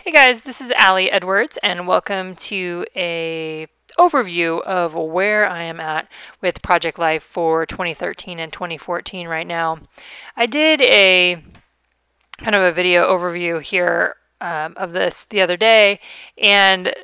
Hey guys, this is Allie Edwards and welcome to a overview of where I am at with Project Life for 2013 and 2014 right now. I did a kind of a video overview here of this the other day, and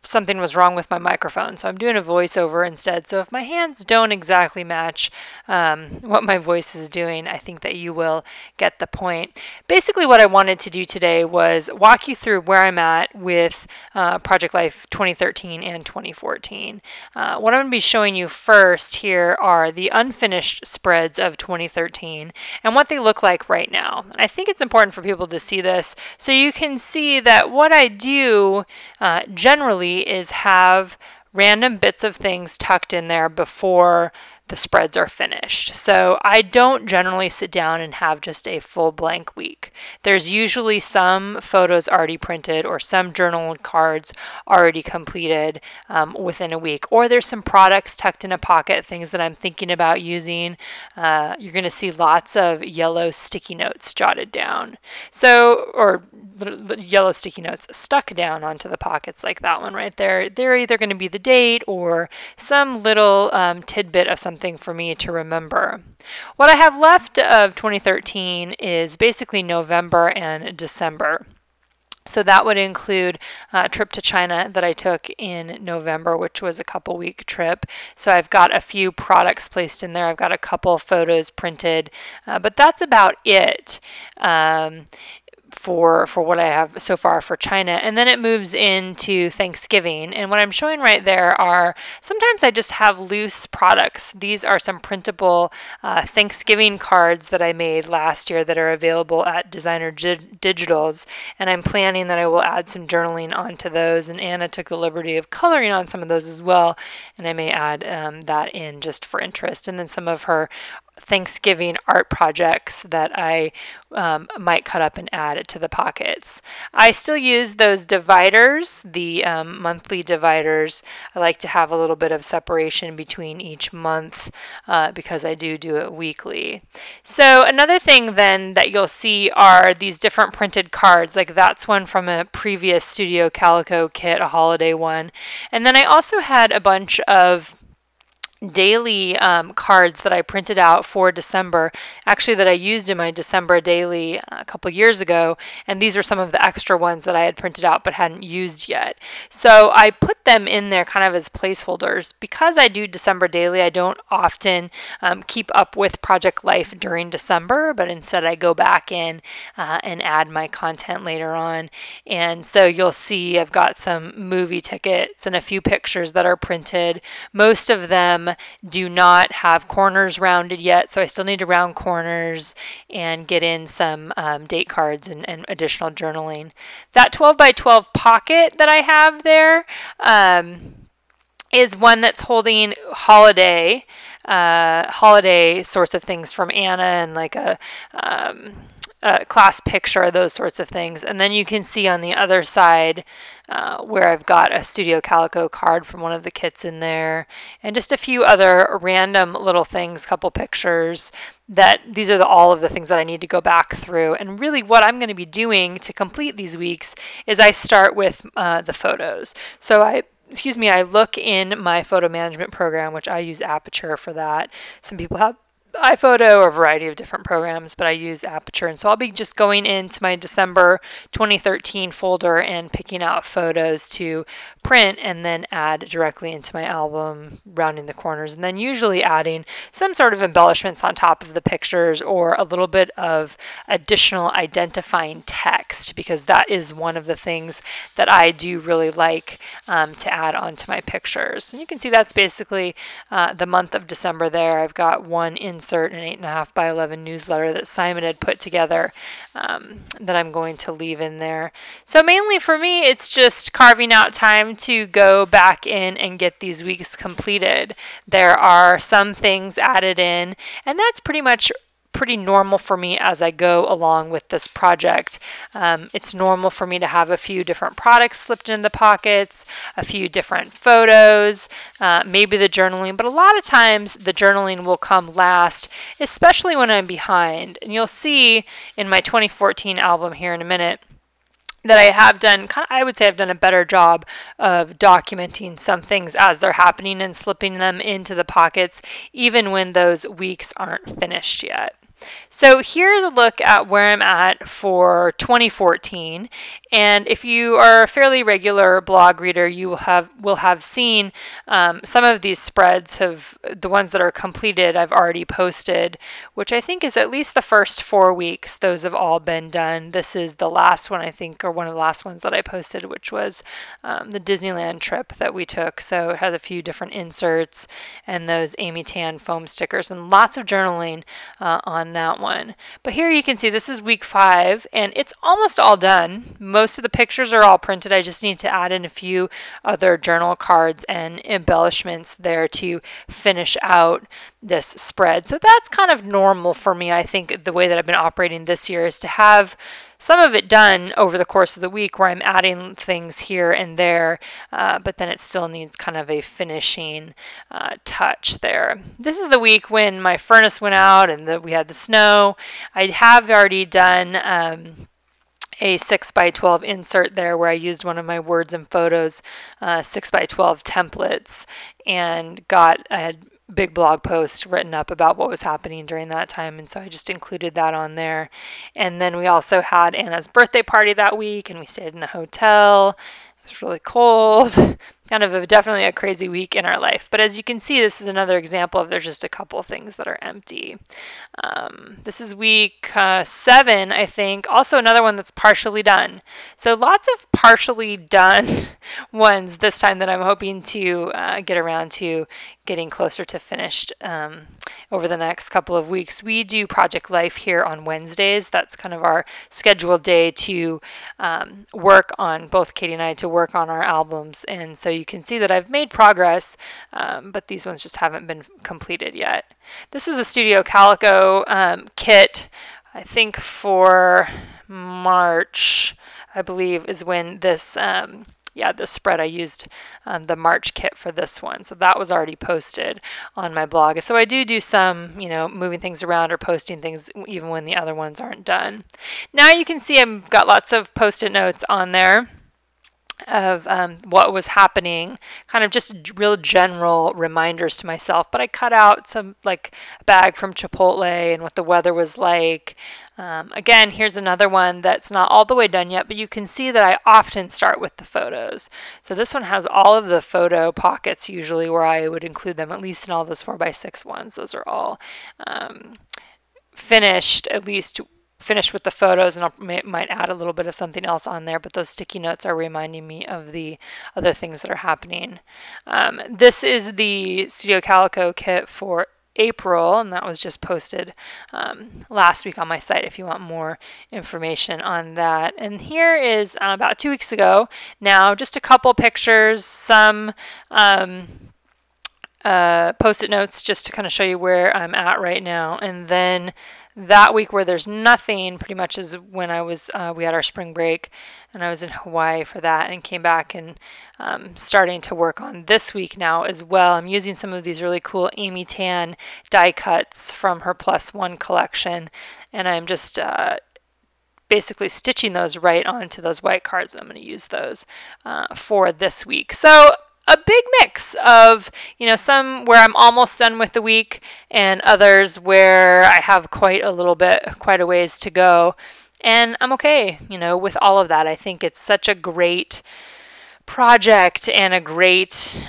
something was wrong with my microphone, so I'm doing a voiceover instead. So if my hands don't exactly match what my voice is doing, I think that you will get the point. Basically, what I wanted to do today was walk you through where I'm at with Project Life 2013 and 2014. What I'm going to be showing you first here are the unfinished spreads of 2013 and what they look like right now. And I think it's important for people to see this so you can see that what I do generally is have random bits of things tucked in there before the spreads are finished. So I don't generally sit down and have just a full blank week. There's usually some photos already printed or some journal cards already completed within a week. Or there's some products tucked in a pocket, things that I'm thinking about using. You're going to see lots of yellow sticky notes jotted down. So, or yellow sticky notes stuck down onto the pockets like that one right there. They're either going to be the date or some little tidbit of something for me to remember. What I have left of 2013 is basically November and December. So that would include a trip to China that I took in November, which was a couple-week trip. So I've got a few products placed in there. I've got a couple photos printed, but that's about it. For what I have so far for China. And then it moves into Thanksgiving. And what I'm showing right there are, sometimes I just have loose products. These are some printable Thanksgiving cards that I made last year that are available at Designer Digitals. And I'm planning that I will add some journaling onto those. And Anna took the liberty of coloring on some of those as well. And I may add that in just for interest. And then some of her Thanksgiving art projects that I might cut up and add it to the pockets. I still use those dividers, the monthly dividers. I like to have a little bit of separation between each month because I do it weekly. So another thing then that you'll see are these different printed cards. Like that's one from a previous Studio Calico kit, a holiday one. And then I also had a bunch of daily cards that I printed out for December, actually that I used in my December daily a couple years ago, and these are some of the extra ones that I had printed out but hadn't used yet. So I put them in there kind of as placeholders. Because I do December daily, I don't often keep up with Project Life during December, but instead I go back in and add my content later on. And so you'll see I've got some movie tickets and a few pictures that are printed. Most of them do not have corners rounded yet, so I still need to round corners and get in some date cards and additional journaling. That 12 by 12 pocket that I have there is one that's holding holiday sorts of things from Anna and like a class picture, those sorts of things. And then you can see on the other side where I've got a Studio Calico card from one of the kits in there, and just a few other random little things, couple pictures. That these are all of the things that I need to go back through. And really what I'm going to be doing to complete these weeks is I start with the photos. So I look in my photo management program, which I use Aperture for that. Some people have iPhoto or a variety of different programs, but I use Aperture. And so I'll be just going into my December 2013 folder and picking out photos to print and then add directly into my album, rounding the corners, and then usually adding some sort of embellishments on top of the pictures or a little bit of additional identifying text, because that is one of the things that I do really like to add onto my pictures. And you can see that's basically the month of December there. I've got one insert, an 8.5 by 11 newsletter that Simon had put together that I'm going to leave in there. So mainly for me, it's just carving out time to go back in and get these weeks completed. There are some things added in, and that's pretty normal for me as I go along with this project. It's normal for me to have a few different products slipped in the pockets, a few different photos, maybe the journaling, but a lot of times the journaling will come last, especially when I'm behind. And you'll see in my 2014 album here in a minute, that I have done, I would say I've done a better job of documenting some things as they're happening and slipping them into the pockets, even when those weeks aren't finished yet. So here's a look at where I'm at for 2014. And if you are a fairly regular blog reader, you will have seen some of these spreads. The ones that are completed I've already posted, which I think is at least the first 4 weeks. Those have all been done. This is the last one, I think, or one of the last ones that I posted, which was the Disneyland trip that we took. So it has a few different inserts and those Amy Tan foam stickers and lots of journaling on that one. But here you can see this is week 5 and it's almost all done. Most of the pictures are all printed. I just need to add in a few other journal cards and embellishments there to finish out this spread. So that's kind of normal for me. I think the way that I've been operating this year is to have some of it done over the course of the week where I'm adding things here and there, but then it still needs kind of a finishing touch there. This is the week when my furnace went out and we had the snow. I have already done a 6x12 insert there where I used one of my words and photos 6x12 templates and I had big blog post written up about what was happening during that time, and so I just included that on there. And then we also had Anna's birthday party that week and we stayed in a hotel. It was really cold. Kind of definitely a crazy week in our life. But as you can see, this is another example of there's just a couple of things that are empty. This is week 7, I think. Also another one that's partially done. So lots of partially done ones this time that I'm hoping to get around to getting closer to finished over the next couple of weeks. We do Project Life here on Wednesdays. That's kind of our scheduled day to work on, both Katie and I, to work on our albums. And so you can see that I've made progress, but these ones just haven't been completed yet. This was a Studio Calico kit, I think for March, I believe, is when this this spread I used the March kit for this one. So that was already posted on my blog. So I do some, moving things around or posting things even when the other ones aren't done. Now you can see I've got lots of Post-it notes on there of what was happening, kind of just real general reminders to myself. But I cut out some, like a bag from Chipotle and what the weather was like. Again, here's another one that's not all the way done yet, but you can see that I often start with the photos. So this one has all of the photo pockets usually where I would include them, at least in all those 4x6 ones. Those are all finished, at least finished with the photos, and I might add a little bit of something else on there, but those sticky notes are reminding me of the other things that are happening. This is the Studio Calico kit for April, and that was just posted last week on my site if you want more information on that. And here is about 2 weeks ago now, just a couple pictures, some Post-it notes just to kind of show you where I'm at right now. And then that week where there's nothing pretty much is when I was we had our spring break and I was in Hawaii for that and came back and starting to work on this week now as well. I'm using some of these really cool Amy Tan die cuts from her +1 collection, and I'm just basically stitching those right onto those white cards. I'm going to use those for this week. So a big mix of, some where I'm almost done with the week and others where I have quite a ways to go. And I'm okay, with all of that. I think it's such a great project and a great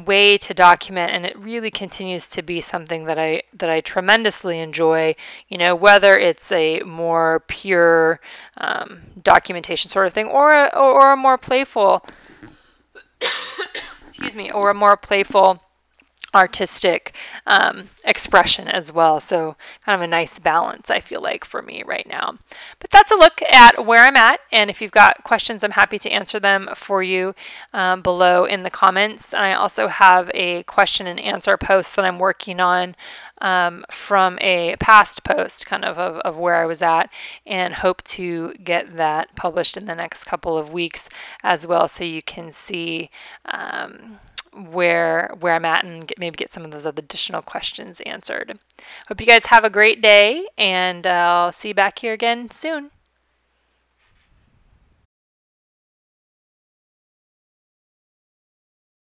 way to document, and it really continues to be something that I tremendously enjoy, whether it's a more pure documentation sort of thing or a more playful excuse me, or a more playful artistic expression as well. So kind of a nice balance, I feel like, for me right now. But that's a look at where I'm at, and if you've got questions, I'm happy to answer them for you below in the comments. And I also have a question and answer post that I'm working on from a past post kind of where I was at, and hope to get that published in the next couple of weeks as well, so you can see where I'm at and maybe get some of those other additional questions answered. Hope you guys have a great day, and I'll see you back here again soon.